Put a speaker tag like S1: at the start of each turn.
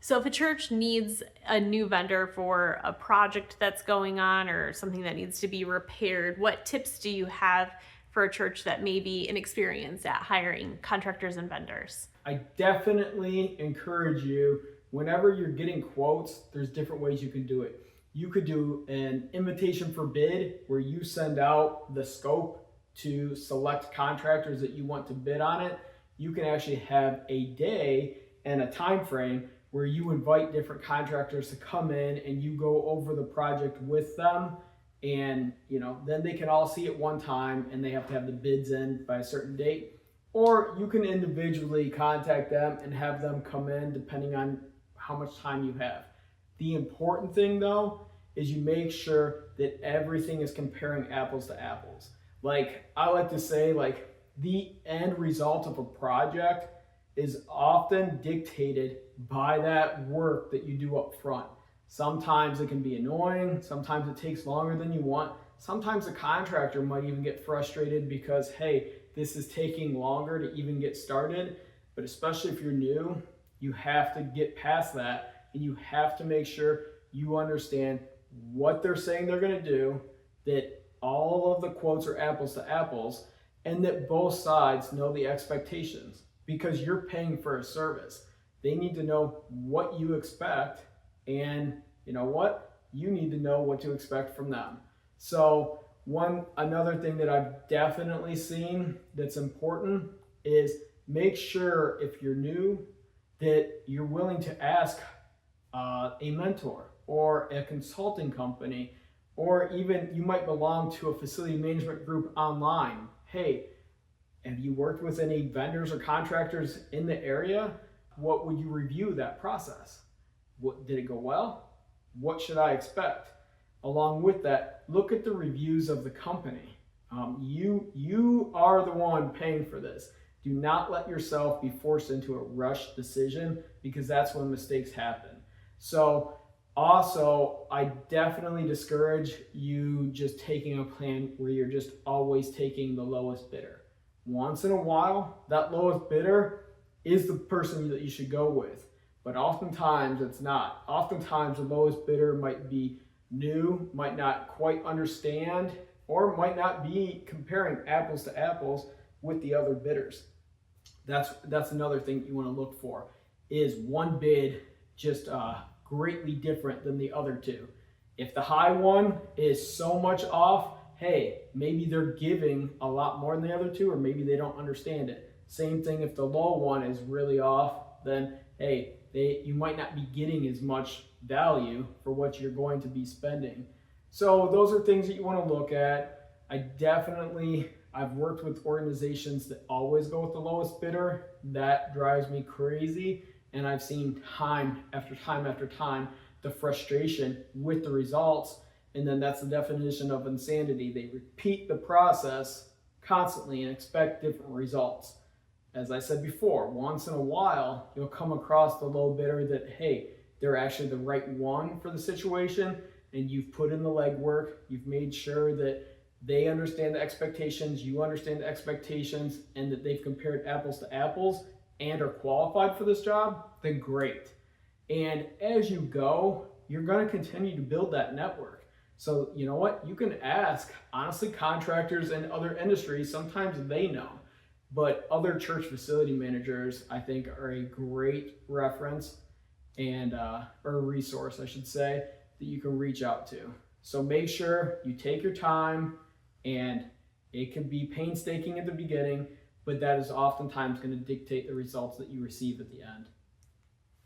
S1: So if a church needs a new vendor for a project that's going on or something that needs to be repaired, what tips do you have for a church that may be inexperienced at hiring contractors and vendors?
S2: I definitely encourage you, whenever you're getting quotes, there's different ways you can do it. You could do an invitation for bid where you send out the scope to select contractors that you want to bid on it. You can actually have a day and a time frame where you invite different contractors to come in and you go over the project with them, and then they can all see it one time and they have to have the bids in by a certain date. Or you can individually contact them and have them come in depending on how much time you have. The important thing though is you make sure that everything is comparing apples to apples. Like I like to say, like the end result of a project is often dictated by that work that you do up front. Sometimes it can be annoying, sometimes it takes longer than you want. Sometimes the contractor might even get frustrated because, hey, this is taking longer to even get started. But especially if you're new, you have to get past that and you have to make sure you understand what they're saying they're going to do, that all of the quotes are apples to apples, and that both sides know the expectations, because you're paying for a service. They need to know what you expect, and you know what? You need to know what to expect from them. So another thing that I've definitely seen that's important is make sure if you're new that you're willing to ask a mentor or a consulting company, or even you might belong to a facility management group online. Hey, have you worked with any vendors or contractors in the area? What would you review that process? Did it go well? What should I expect? Along with that, look at the reviews of the company. You are the one paying for this. Do not let yourself be forced into a rushed decision, because that's when mistakes happen. So also, I definitely discourage you just taking a plan where you're just always taking the lowest bidder. Once in a while, that lowest bidder is the person that you should go with, but oftentimes it's not. Oftentimes the lowest bidder might be new, might not quite understand, or might not be comparing apples to apples with the other bidders. That's another thing you want to look for, is one bid just greatly different than the other two. If the high one is so much off, hey, maybe they're giving a lot more than the other two, or maybe they don't understand it. Same thing if the low one is really off, then hey, you might not be getting as much value for what you're going to be spending. So those are things that you want to look at. I've worked with organizations that always go with the lowest bidder. That drives me crazy. And I've seen time after time after time the frustration with the results. And then that's the definition of insanity. They repeat the process constantly and expect different results. As I said before, once in a while, you'll come across the low bidder that, hey, they're actually the right one for the situation, and you've put in the legwork, you've made sure that they understand the expectations, you understand the expectations, and that they've compared apples to apples and are qualified for this job, then great. And as you go, you're going to continue to build that network. So you know what? You can ask, honestly, contractors in other industries, sometimes they know. But other church facility managers, I think, are a great reference and or a resource, I should say, that you can reach out to. So make sure you take your time, and it can be painstaking at the beginning, but that is oftentimes going to dictate the results that you receive at the end.